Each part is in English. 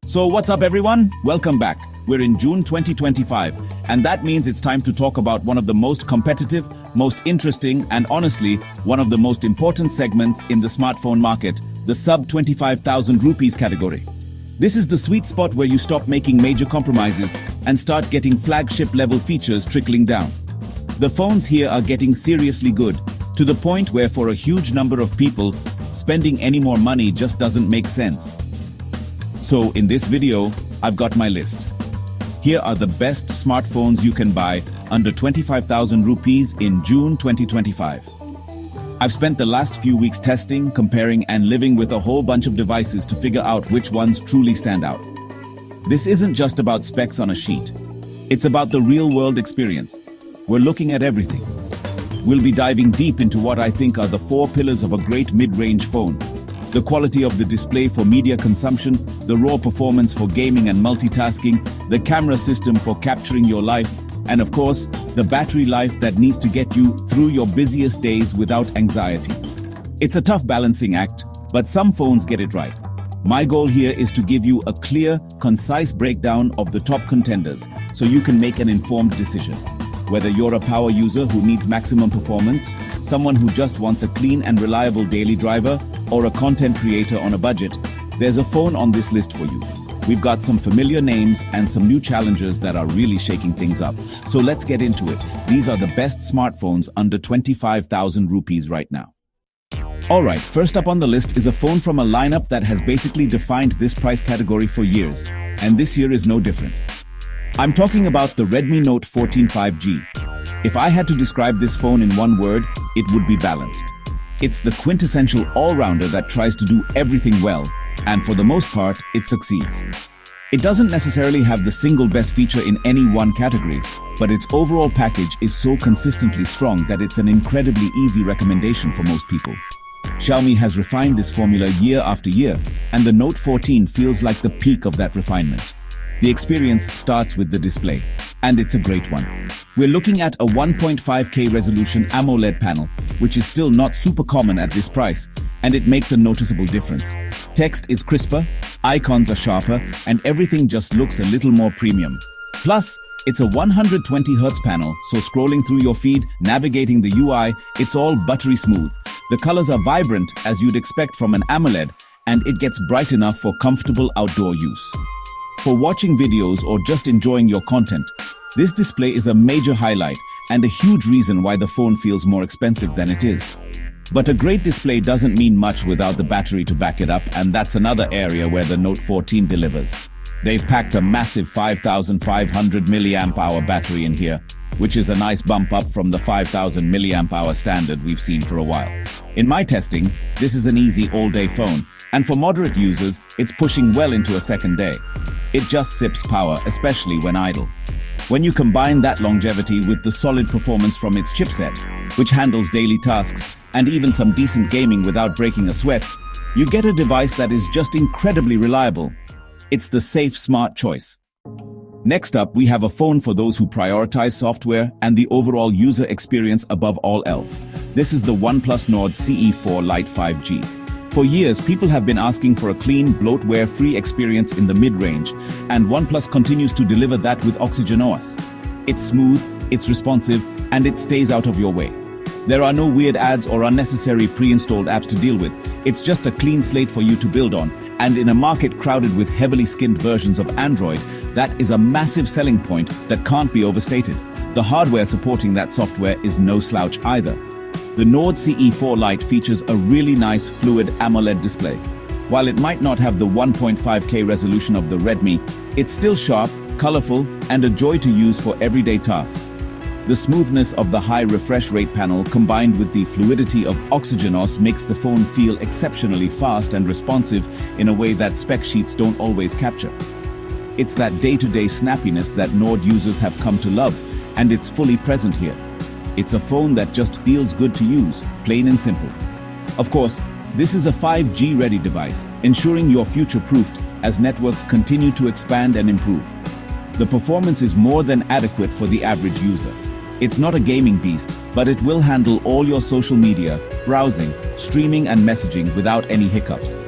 So what's up everyone? Welcome back. We're in June 2025, and that means it's time to talk about one of the most competitive, most interesting, and honestly, one of the most important segments in the smartphone market, the sub 25,000 rupees category. This is the sweet spot where you stop making major compromises and start getting flagship level features trickling down. The phones here are getting seriously good, to the point where for a huge number of people, spending any more money just doesn't make sense. So in this video, I've got my list. Here are the best smartphones you can buy under 25,000 rupees in June 2025. I've spent the last few weeks testing, comparing, and living with a whole bunch of devices to figure out which ones truly stand out. This isn't just about specs on a sheet. It's about the real-world experience. We're looking at everything. We'll be diving deep into what I think are the four pillars of a great mid-range phone. The quality of the display for media consumption, the raw performance for gaming and multitasking, the camera system for capturing your life, and of course, the battery life that needs to get you through your busiest days without anxiety. It's a tough balancing act, but some phones get it right. My goal here is to give you a clear, concise breakdown of the top contenders so you can make an informed decision. Whether you're a power user who needs maximum performance, someone who just wants a clean and reliable daily driver, or a content creator on a budget, there's a phone on this list for you. We've got some familiar names and some new challenges that are really shaking things up. So let's get into it. These are the best smartphones under 25,000 rupees right now. Alright, first up on the list is a phone from a lineup that has basically defined this price category for years, and this year is no different. I'm talking about the Redmi Note 14 5G. If I had to describe this phone in one word, it would be balanced. It's the quintessential all-rounder that tries to do everything well, and for the most part, it succeeds. It doesn't necessarily have the single best feature in any one category, but its overall package is so consistently strong that it's an incredibly easy recommendation for most people. Xiaomi has refined this formula year after year, and the Note 14 feels like the peak of that refinement. The experience starts with the display, and it's a great one. We're looking at a 1.5K resolution AMOLED panel, which is still not super common at this price, and it makes a noticeable difference. Text is crisper, icons are sharper, and everything just looks a little more premium. Plus, it's a 120Hz panel, so scrolling through your feed, navigating the UI, it's all buttery smooth. The colors are vibrant, as you'd expect from an AMOLED, and it gets bright enough for comfortable outdoor use. For watching videos or just enjoying your content, this display is a major highlight and a huge reason why the phone feels more expensive than it is. But a great display doesn't mean much without the battery to back it up, and that's another area where the Note 14 delivers. They've packed a massive 5,500 mAh battery in here, which is a nice bump up from the 5,000 mAh standard we've seen for a while. In my testing, this is an easy all-day phone, and for moderate users, it's pushing well into a second day. It just sips power, especially when idle. When you combine that longevity with the solid performance from its chipset, which handles daily tasks and even some decent gaming without breaking a sweat, you get a device that is just incredibly reliable. It's the safe, smart choice. Next up, we have a phone for those who prioritize software and the overall user experience above all else. This is the OnePlus Nord CE4 Lite 5G. For years, people have been asking for a clean, bloatware-free experience in the mid-range, and OnePlus continues to deliver that with Oxygen OS. It's smooth, it's responsive, and it stays out of your way. There are no weird ads or unnecessary pre-installed apps to deal with. It's just a clean slate for you to build on, and in a market crowded with heavily skinned versions of Android, that is a massive selling point that can't be overstated. The hardware supporting that software is no slouch either. The Nord CE4 Lite features a really nice fluid AMOLED display. While it might not have the 1.5K resolution of the Redmi, it's still sharp, colorful, and a joy to use for everyday tasks. The smoothness of the high refresh rate panel combined with the fluidity of Oxygen OS makes the phone feel exceptionally fast and responsive in a way that spec sheets don't always capture. It's that day-to-day snappiness that Nord users have come to love, and it's fully present here. It's a phone that just feels good to use, plain and simple. Of course, this is a 5G-ready device, ensuring you're future-proofed as networks continue to expand and improve. The performance is more than adequate for the average user. It's not a gaming beast, but it will handle all your social media, browsing, streaming and messaging without any hiccups.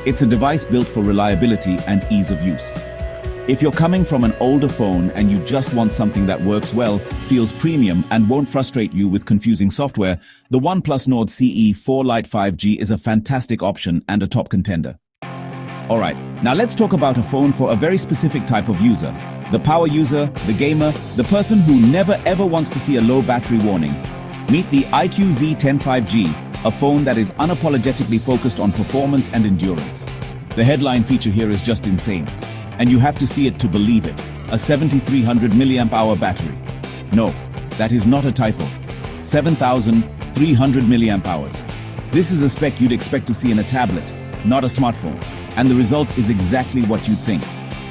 It's a device built for reliability and ease of use. If you're coming from an older phone and you just want something that works well, feels premium, and won't frustrate you with confusing software, the OnePlus Nord CE4 Lite 5G is a fantastic option and a top contender. Alright, now let's talk about a phone for a very specific type of user. The power user, the gamer, the person who never ever wants to see a low battery warning. Meet the iQOO Z10 5G, a phone that is unapologetically focused on performance and endurance. The headline feature here is just insane. And you have to see it to believe it. A 7300 mAh battery. No, that is not a typo. 7300 mAh. This is a spec you'd expect to see in a tablet, not a smartphone. And the result is exactly what you'd think.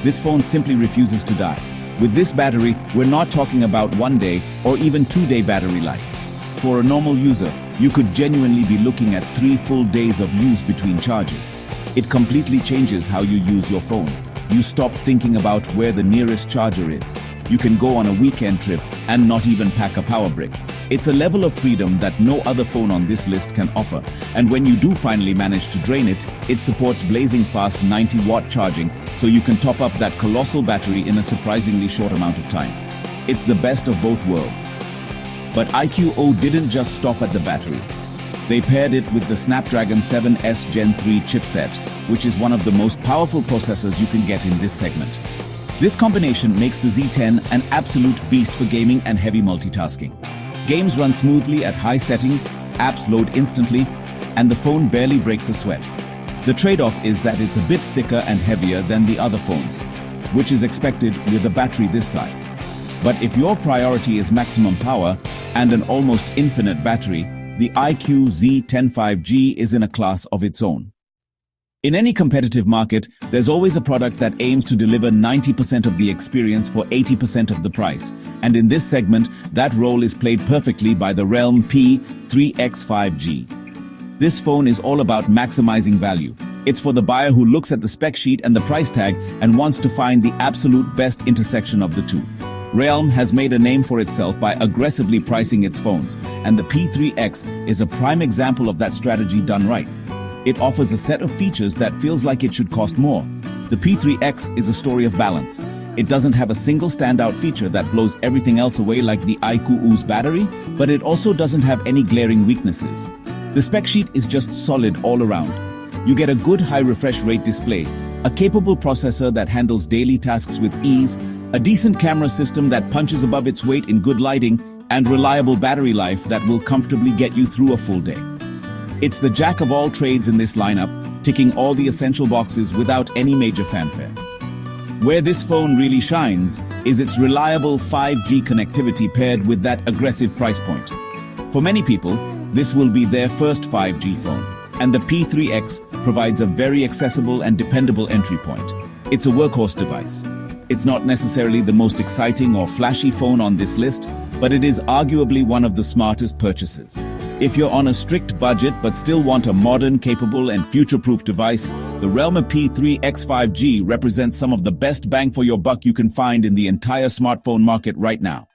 This phone simply refuses to die. With this battery, we're not talking about 1 day or even 2-day battery life. For a normal user, you could genuinely be looking at 3 full days of use between charges. It completely changes how you use your phone. You stop thinking about where the nearest charger is. You can go on a weekend trip and not even pack a power brick. It's a level of freedom that no other phone on this list can offer. And when you do finally manage to drain it, it supports blazing fast 90-watt charging, so you can top up that colossal battery in a surprisingly short amount of time. It's the best of both worlds. But iQOO didn't just stop at the battery. They paired it with the Snapdragon 7S Gen 3 chipset, which is one of the most powerful processors you can get in this segment. This combination makes the Z10 an absolute beast for gaming and heavy multitasking. Games run smoothly at high settings, apps load instantly, and the phone barely breaks a sweat. The trade-off is that it's a bit thicker and heavier than the other phones, which is expected with a battery this size. But if your priority is maximum power and an almost infinite battery, the iQOO Z10 5G is in a class of its own. In any competitive market, there's always a product that aims to deliver 90% of the experience for 80% of the price. And in this segment, that role is played perfectly by the Realme P3X 5G. This phone is all about maximizing value. It's for the buyer who looks at the spec sheet and the price tag and wants to find the absolute best intersection of the two. Realme has made a name for itself by aggressively pricing its phones, and the P3X is a prime example of that strategy done right. It offers a set of features that feels like it should cost more. The P3X is a story of balance. It doesn't have a single standout feature that blows everything else away like the iQOO's battery, but it also doesn't have any glaring weaknesses. The spec sheet is just solid all around. You get a good high refresh rate display, a capable processor that handles daily tasks with ease, a decent camera system that punches above its weight in good lighting, and reliable battery life that will comfortably get you through a full day. It's the jack of all trades in this lineup, ticking all the essential boxes without any major fanfare. Where this phone really shines is its reliable 5G connectivity paired with that aggressive price point. For many people, this will be their first 5G phone, and the P3X provides a very accessible and dependable entry point. It's a workhorse device. It's not necessarily the most exciting or flashy phone on this list, but it is arguably one of the smartest purchases. If you're on a strict budget but still want a modern, capable, and future-proof device, the Realme P3X 5G represents some of the best bang for your buck you can find in the entire smartphone market right now.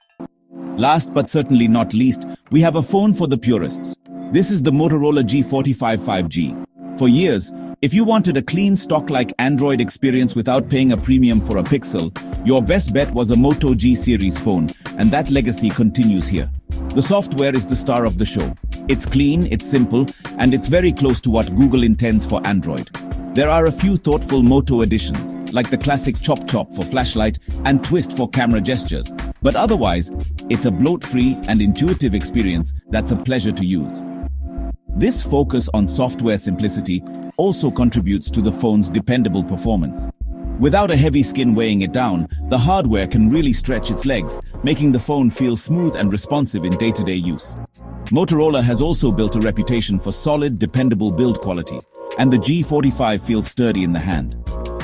Last but certainly not least, we have a phone for the purists. This is the Motorola G45 5G. For years, if you wanted a clean stock-like Android experience without paying a premium for a Pixel, your best bet was a Moto G series phone, and that legacy continues here. The software is the star of the show. It's clean, it's simple, and it's very close to what Google intends for Android. There are a few thoughtful Moto additions, like the classic Chop Chop for flashlight and Twist for camera gestures, but otherwise, it's a bloat-free and intuitive experience that's a pleasure to use. This focus on software simplicity also contributes to the phone's dependable performance. Without a heavy skin weighing it down, the hardware can really stretch its legs, making the phone feel smooth and responsive in day-to-day use. Motorola has also built a reputation for solid, dependable build quality, and the G45 feels sturdy in the hand.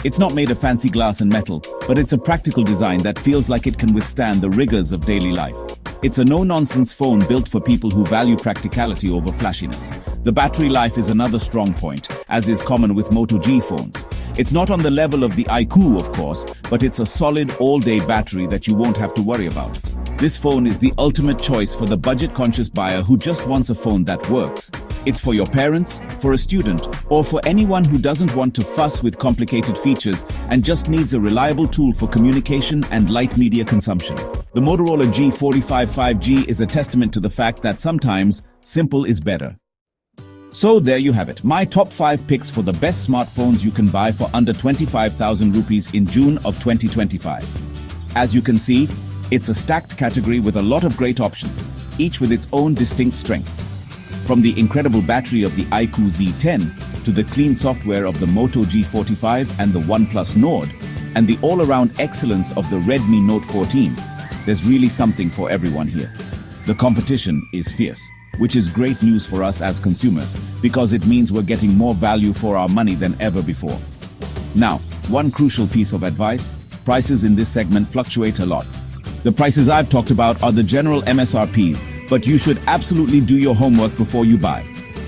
It's not made of fancy glass and metal, but it's a practical design that feels like it can withstand the rigors of daily life. It's a no-nonsense phone built for people who value practicality over flashiness. The battery life is another strong point, as is common with Moto G phones. It's not on the level of the iQOO, of course, but it's a solid all-day battery that you won't have to worry about. This phone is the ultimate choice for the budget-conscious buyer who just wants a phone that works. It's for your parents, for a student, or for anyone who doesn't want to fuss with complicated features and just needs a reliable tool for communication and light media consumption. The Motorola G45 5G is a testament to the fact that sometimes simple is better. So there you have it, my top 5 picks for the best smartphones you can buy for under 25,000 rupees in June of 2025. As you can see, it's a stacked category with a lot of great options, each with its own distinct strengths. From the incredible battery of the iQOO Z10 to the clean software of the Moto G45 and the OnePlus Nord, and the all-around excellence of the Redmi Note 14, there's really something for everyone here. The competition is fierce, which is great news for us as consumers because it means we're getting more value for our money than ever before. Now, one crucial piece of advice: prices in this segment fluctuate a lot. The prices I've talked about are the general MSRPs, but you should absolutely do your homework before you buy.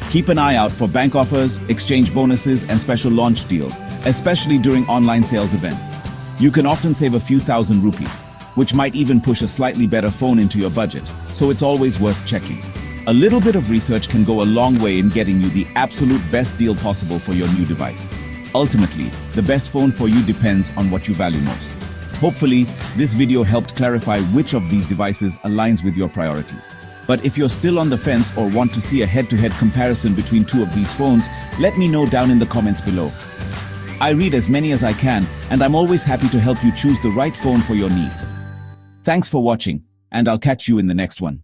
Keep an eye out for bank offers, exchange bonuses, and special launch deals, especially during online sales events. You can often save a few thousand rupees, which might even push a slightly better phone into your budget, so it's always worth checking. A little bit of research can go a long way in getting you the absolute best deal possible for your new device. Ultimately, the best phone for you depends on what you value most. Hopefully, this video helped clarify which of these devices aligns with your priorities. But if you're still on the fence or want to see a head-to-head comparison between two of these phones, let me know down in the comments below. I read as many as I can, and I'm always happy to help you choose the right phone for your needs. Thanks for watching, and I'll catch you in the next one.